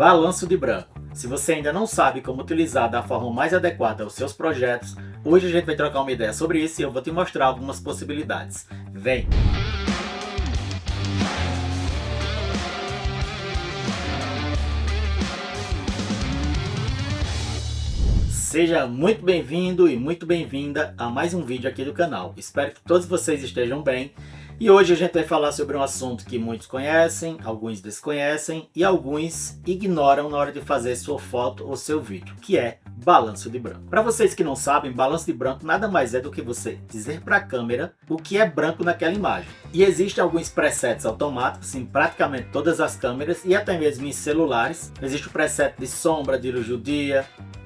Balanço de branco. Se você ainda não sabe como utilizar da forma mais adequada os seus projetos, hoje a gente vai trocar uma ideia sobre isso e eu vou te mostrar algumas possibilidades. Vem! Seja muito bem-vindo e muito bem-vinda a mais um vídeo aqui do canal. Espero que todos vocês estejam bem. E hoje a gente vai falar sobre um assunto que muitos conhecem, alguns desconhecem e alguns ignoram na hora de fazer sua foto ou seu vídeo, que é balanço de branco. Para vocês que não sabem, balanço de branco nada mais é do que você dizer para a câmera o que é branco naquela imagem. E existem alguns presets automáticos em praticamente todas as câmeras e até mesmo em celulares. Existe o preset de sombra, de luz do dia,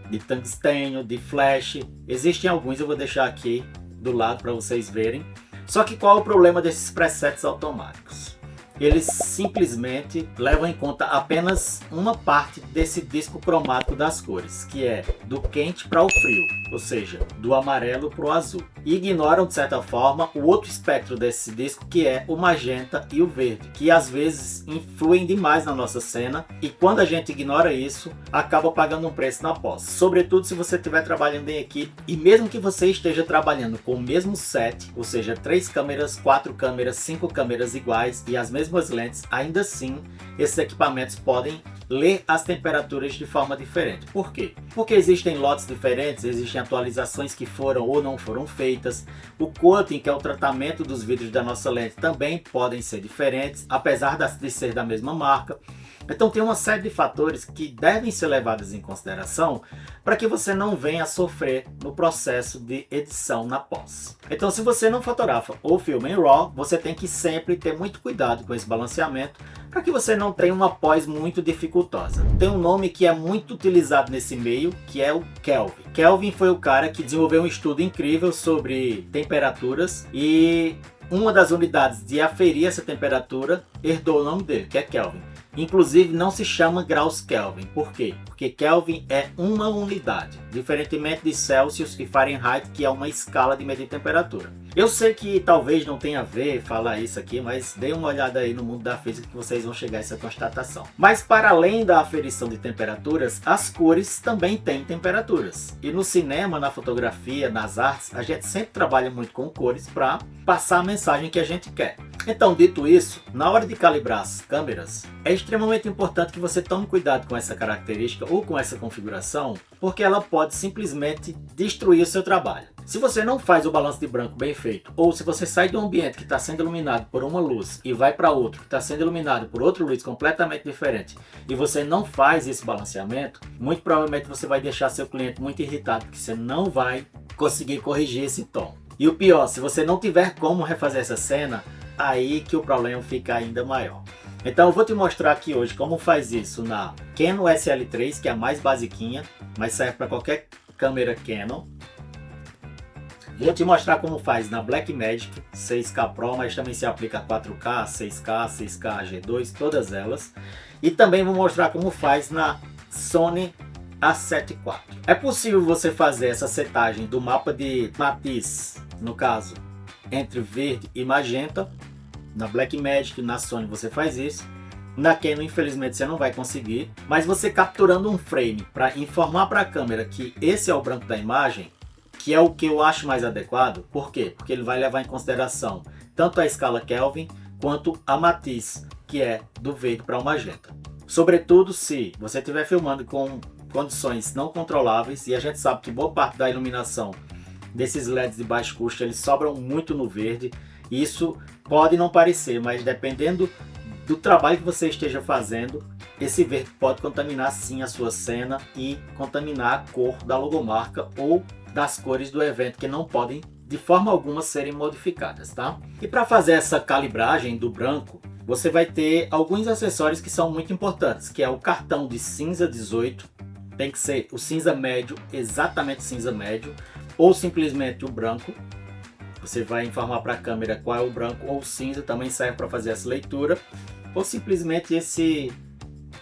de tungstênio, de flash. Existem alguns, eu vou deixar aqui do lado para vocês verem. Só que qual é o problema desses presets automáticos? Eles simplesmente levam em conta apenas uma parte desse disco cromático das cores, que é do quente para o frio, ou seja, do amarelo para o azul. E ignoram, de certa forma, o outro espectro desse disco, que é o magenta e o verde, que às vezes influem demais na nossa cena, e quando a gente ignora isso, acaba pagando um preço na pós. Sobretudo se você estiver trabalhando em equipe, e mesmo que você esteja trabalhando com o mesmo set, ou seja, 3 câmeras, 4 câmeras, 5 câmeras iguais e as mesmas lentes, ainda assim, esses equipamentos podem ler as temperaturas de forma diferente. Por quê? Porque existem lotes diferentes, existem atualizações que foram ou não foram feitas. O coating, que é o tratamento dos vidros da nossa lente, também podem ser diferentes, apesar de ser da mesma marca. Então tem uma série de fatores que devem ser levados em consideração para que você não venha a sofrer no processo de edição na pós. Então, se você não fotografa ou filma em RAW, você tem que sempre ter muito cuidado com esse balanceamento para que você não tenha uma pós muito dificultosa. Tem um nome que é muito utilizado nesse meio, que é o Kelvin. Kelvin foi o cara que desenvolveu um estudo incrível sobre temperaturas e uma das unidades de aferir essa temperatura herdou o nome dele, que é Kelvin. Inclusive não se chama graus Kelvin. Por quê? Porque Kelvin é uma unidade, diferentemente de Celsius e Fahrenheit, que é uma escala de medir temperatura. Eu sei que talvez não tenha a ver falar isso aqui, mas dê uma olhada aí no mundo da física que vocês vão chegar a essa constatação. Mas para além da aferição de temperaturas, as cores também têm temperaturas. E no cinema, na fotografia, nas artes, a gente sempre trabalha muito com cores para passar a mensagem que a gente quer. Então, dito isso, na hora de calibrar as câmeras, é extremamente importante que você tome cuidado com essa característica ou com essa configuração, porque ela pode simplesmente destruir o seu trabalho. Se você não faz o balanço de branco bem feito, ou se você sai de um ambiente que está sendo iluminado por uma luz e vai para outro que está sendo iluminado por outra luz completamente diferente, e você não faz esse balanceamento, muito provavelmente você vai deixar seu cliente muito irritado, porque você não vai conseguir corrigir esse tom. E o pior, se você não tiver como refazer essa cena, aí que o problema fica ainda maior. Então eu vou te mostrar aqui hoje como faz isso na Canon SL3, que é a mais basiquinha, mas serve para qualquer câmera Canon. Vou te mostrar como faz na Blackmagic 6K Pro, mas também se aplica a 4K, 6K, 6K G2, todas elas. E também vou mostrar como faz na Sony A7 IV. É possível você fazer essa setagem do mapa de matiz, no caso, entre verde e magenta. Na Blackmagic, na Sony você faz isso. Na Canon, infelizmente, você não vai conseguir. Mas você capturando um frame para informar para a câmera que esse é o branco da imagem, que é o que eu acho mais adequado. Por quê? Porque ele vai levar em consideração tanto a escala Kelvin quanto a matiz, que é do verde para o magenta. Sobretudo se você estiver filmando com condições não controláveis, e a gente sabe que boa parte da iluminação desses LEDs de baixo custo, eles sobram muito no verde. Isso pode não parecer, mas dependendo do trabalho que você esteja fazendo, esse verde pode contaminar sim a sua cena e contaminar a cor da logomarca ou das cores do evento, que não podem de forma alguma serem modificadas, tá? E para fazer essa calibragem do branco, você vai ter alguns acessórios que são muito importantes, que é o cartão de cinza 18, tem que ser o cinza médio, exatamente cinza médio, ou simplesmente o branco. Você vai informar para a câmera qual é o branco ou o cinza, também serve para fazer essa leitura. Ou simplesmente esse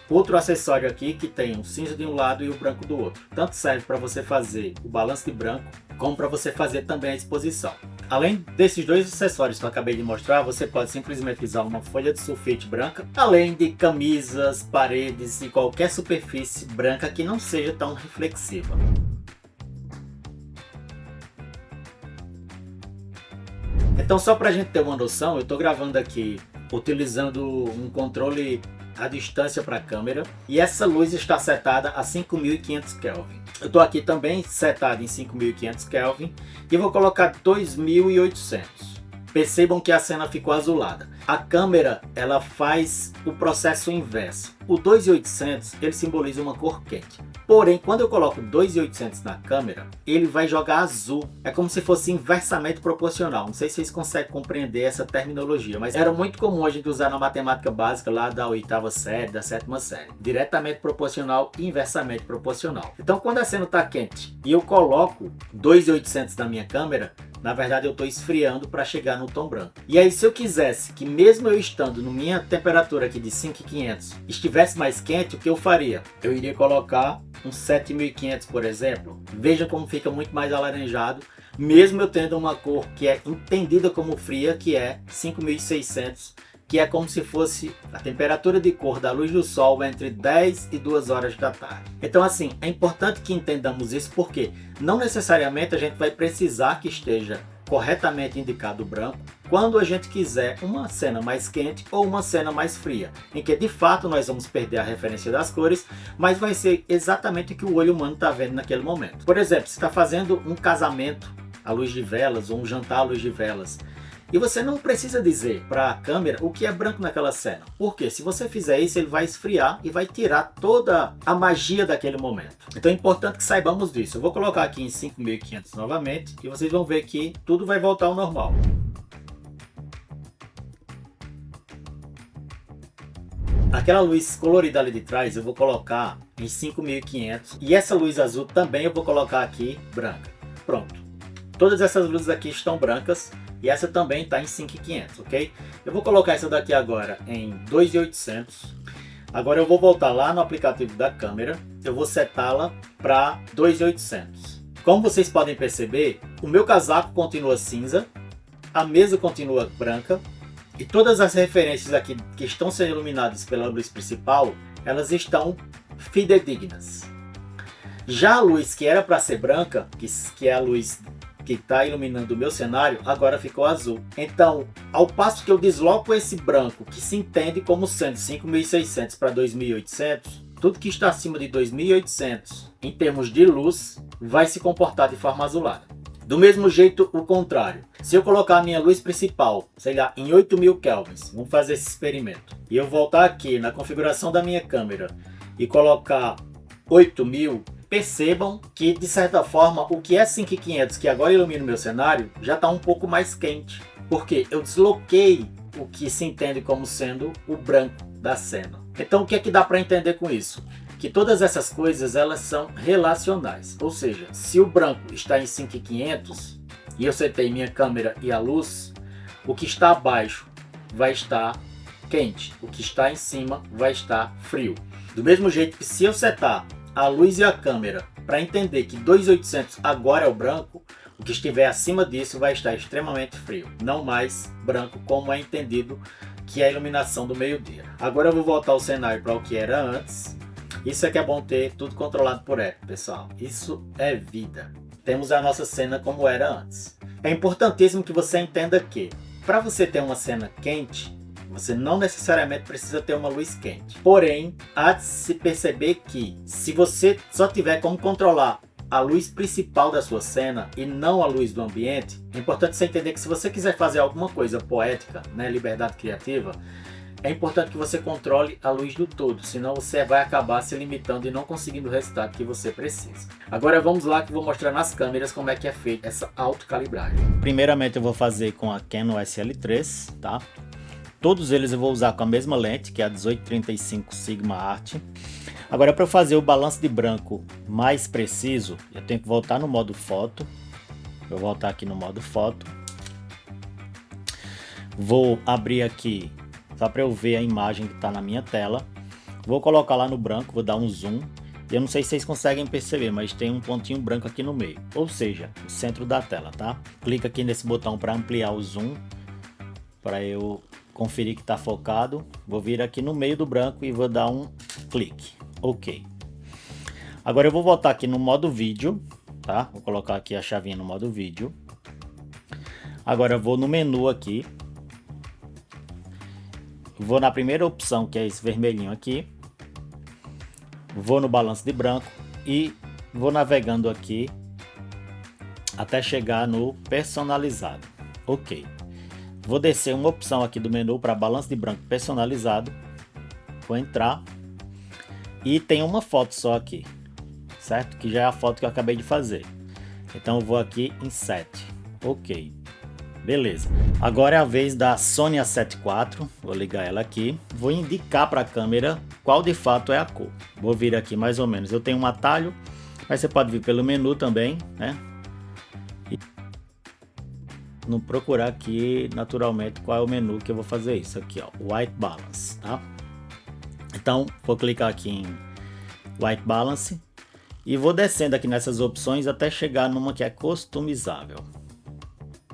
outro acessório aqui que tem o cinza de um lado e o branco do outro. Tanto serve para você fazer o balanço de branco, como para você fazer também a exposição. Além desses dois acessórios que eu acabei de mostrar, você pode simplesmente usar uma folha de sulfite branca, além de camisas, paredes e qualquer superfície branca que não seja tão reflexiva. Então, só para a gente ter uma noção, eu estou gravando aqui utilizando um controle à distância para a câmera e essa luz está setada a 5500 Kelvin. Eu estou aqui também setado em 5500 Kelvin e vou colocar 2800. Percebam que a cena ficou azulada. A câmera, ela faz o processo inverso. O 2800, ele simboliza uma cor quente. Porém, quando eu coloco 2800 na câmera, ele vai jogar azul. É como se fosse inversamente proporcional. Não sei se vocês conseguem compreender essa terminologia, mas era muito comum a gente usar na matemática básica lá da 8ª série, da 7ª série. Diretamente proporcional e inversamente proporcional. Então, quando a cena está quente e eu coloco 2800 na minha câmera, na verdade eu estou esfriando para chegar no tom branco. E aí, se eu quisesse que mesmo eu estando na minha temperatura aqui de 5500 estivesse mais quente, o que eu faria? Eu iria colocar um 7500, por exemplo. Veja como fica muito mais alaranjado, mesmo eu tendo uma cor que é entendida como fria, que é 5600, que é como se fosse a temperatura de cor da luz do sol entre 10 e 2 horas da tarde. Então, assim, é importante que entendamos isso, porque não necessariamente a gente vai precisar que esteja corretamente indicado o branco quando a gente quiser uma cena mais quente ou uma cena mais fria, em que de fato nós vamos perder a referência das cores, mas vai ser exatamente o que o olho humano está vendo naquele momento. Por exemplo, se está fazendo um casamento à luz de velas ou um jantar à luz de velas, e você não precisa dizer para a câmera o que é branco naquela cena. Porque se você fizer isso, ele vai esfriar e vai tirar toda a magia daquele momento. Então é importante que saibamos disso. Eu vou colocar aqui em 5500 novamente e vocês vão ver que tudo vai voltar ao normal. Aquela luz colorida ali de trás eu vou colocar em 5500 e essa luz azul também eu vou colocar aqui branca. Pronto. Todas essas luzes aqui estão brancas. E essa também está em 5500, ok? Eu vou colocar essa daqui agora em 2800. Agora eu vou voltar lá no aplicativo da câmera. Eu vou setá-la para 2800. Como vocês podem perceber, o meu casaco continua cinza. A mesa continua branca. E todas as referências aqui que estão sendo iluminadas pela luz principal, elas estão fidedignas. Já a luz que era para ser branca, que é a luz que está iluminando o meu cenário, agora ficou azul. Então, ao passo que eu desloco esse branco, que se entende como sendo 5600 para 2800, tudo que está acima de 2800, em termos de luz, vai se comportar de forma azulada. Do mesmo jeito, o contrário. Se eu colocar a minha luz principal, sei lá, em 8000 kelvins, vamos fazer esse experimento, e eu voltar aqui na configuração da minha câmera e colocar 8000, percebam que, de certa forma, o que é 5500, que agora ilumina o meu cenário, já está um pouco mais quente. Porque eu desloquei o que se entende como sendo o branco da cena. Então, o que é que dá para entender com isso? Que todas essas coisas, elas são relacionais. Ou seja, se o branco está em 5500, e eu setei minha câmera e a luz, o que está abaixo vai estar quente. O que está em cima vai estar frio. Do mesmo jeito que se eu setar a luz e a câmera para entender que 2800 agora é o branco, o que estiver acima disso vai estar extremamente frio, não mais branco como é entendido que é a iluminação do meio-dia. Agora eu vou voltar o cenário para o que era antes. Isso é que é bom ter tudo controlado por Epic, pessoal. Isso é vida. Temos a nossa cena como era antes. É importantíssimo que você entenda que, para você ter uma cena quente, você não necessariamente precisa ter uma luz quente. Porém, há de se perceber que, se você só tiver como controlar a luz principal da sua cena e não a luz do ambiente, é importante você entender que se você quiser fazer alguma coisa poética, né, liberdade criativa, é importante que você controle a luz do todo, senão você vai acabar se limitando e não conseguindo o resultado que você precisa. Agora vamos lá que eu vou mostrar nas câmeras como é que é feita essa autocalibragem. Primeiramente eu vou fazer com a Canon SL3, tá? Todos eles eu vou usar com a mesma lente, que é a 1835 Sigma Art. Agora, para eu fazer o balanço de branco mais preciso, eu tenho que voltar no modo foto. Vou voltar aqui no modo foto. Vou abrir aqui, só para eu ver a imagem que está na minha tela. Vou colocar lá no branco, vou dar um zoom. Eu não sei se vocês conseguem perceber, mas tem um pontinho branco aqui no meio, ou seja, o centro da tela, tá? Clica aqui nesse botão para ampliar o zoom, para eu conferir que está focado. Vou vir aqui no meio do branco e vou dar um clique, ok. Agora eu vou voltar aqui no modo vídeo, tá? Vou colocar aqui a chavinha no modo vídeo. Agora eu vou no menu aqui, vou na primeira opção, que é esse vermelhinho aqui. Vou no balanço de branco e vou navegando aqui até chegar no personalizado. Ok. Vou descer uma opção aqui do menu para balanço de branco personalizado. Vou entrar e tem uma foto só aqui, certo? Que já é a foto que eu acabei de fazer. Então eu vou aqui em Set. Ok. Beleza. Agora é a vez da Sony A7 IV. Vou ligar ela aqui. Vou indicar para a câmera qual de fato é a cor. Vou vir aqui mais ou menos. Eu tenho um atalho, mas você pode vir pelo menu também, né? E não procurar aqui naturalmente qual é o menu que eu vou fazer isso aqui, ó, White Balance, tá? Então vou clicar aqui em White Balance e vou descendo aqui nessas opções até chegar numa que é customizável.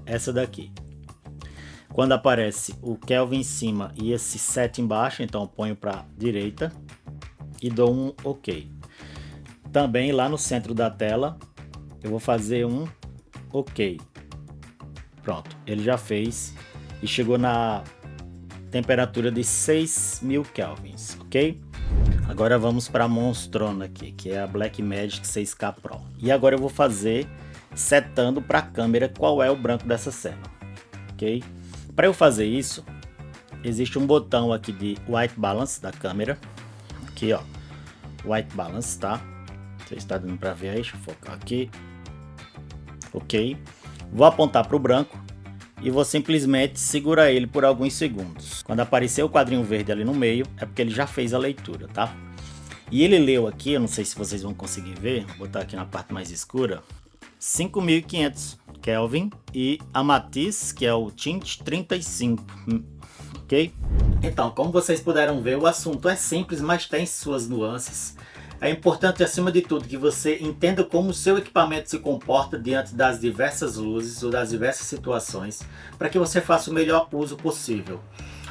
Essa daqui. Quando aparece o Kelvin em cima e esse set embaixo, então eu ponho para direita e dou um OK. Também lá no centro da tela eu vou fazer um OK. Pronto, ele já fez e chegou na temperatura de 6.000 kelvins, ok? Agora vamos para a monstrona aqui, que é a Blackmagic 6K Pro. E agora eu vou fazer setando para a câmera qual é o branco dessa cena, ok? Para eu fazer isso, existe um botão aqui de White Balance da câmera, aqui ó, White Balance, tá? Você está dando para ver aí, deixa eu focar aqui, ok? Vou apontar para o branco e vou simplesmente segurar ele por alguns segundos. Quando aparecer o quadrinho verde ali no meio, é porque ele já fez a leitura, tá? E ele leu aqui, eu não sei se vocês vão conseguir ver, vou botar aqui na parte mais escura, 5.500 Kelvin e a matiz, que é o tint 35, ok? Então, como vocês puderam ver, o assunto é simples, mas tem suas nuances. É importante, acima de tudo, que você entenda como o seu equipamento se comporta diante das diversas luzes ou das diversas situações, para que você faça o melhor uso possível.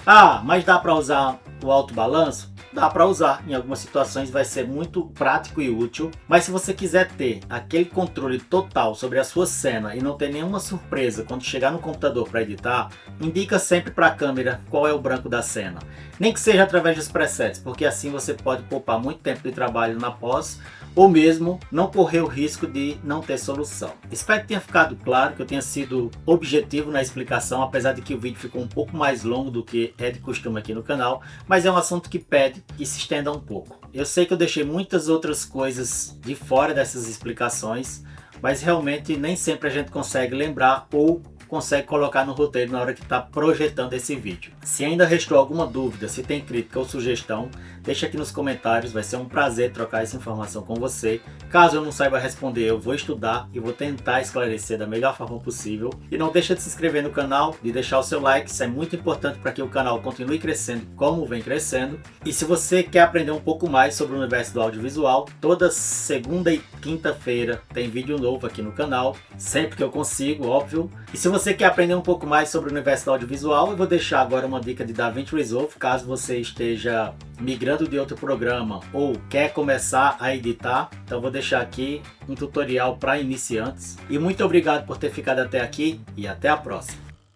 Ah, mas dá para usar o alto balanço? Dá para usar, em algumas situações vai ser muito prático e útil, mas se você quiser ter aquele controle total sobre a sua cena e não ter nenhuma surpresa quando chegar no computador para editar, indica sempre para a câmera qual é o branco da cena, nem que seja através dos presets, porque assim você pode poupar muito tempo de trabalho na pós, ou mesmo não correr o risco de não ter solução. Espero que tenha ficado claro, que eu tenha sido objetivo na explicação, apesar de que o vídeo ficou um pouco mais longo do que é de costume aqui no canal, mas é um assunto que pede que se estenda um pouco. Eu sei que eu deixei muitas outras coisas de fora dessas explicações, mas realmente nem sempre a gente consegue lembrar ou consegue colocar no roteiro na hora que está projetando esse vídeo. Se ainda restou alguma dúvida, se tem crítica ou sugestão, deixa aqui nos comentários, vai ser um prazer trocar essa informação com você. Caso eu não saiba responder, eu vou estudar e vou tentar esclarecer da melhor forma possível. E não deixa de se inscrever no canal, de deixar o seu like, isso é muito importante para que o canal continue crescendo como vem crescendo. E se você quer aprender um pouco mais sobre o universo do audiovisual, toda segunda e quinta-feira tem vídeo novo aqui no canal, sempre que eu consigo, óbvio. E se você quer aprender um pouco mais sobre o universo do audiovisual, eu vou deixar agora uma dica de DaVinci Resolve, caso você esteja migrando de outro programa ou quer começar a editar. Então vou deixar aqui um tutorial para iniciantes. E muito obrigado por ter ficado até aqui e até a próxima.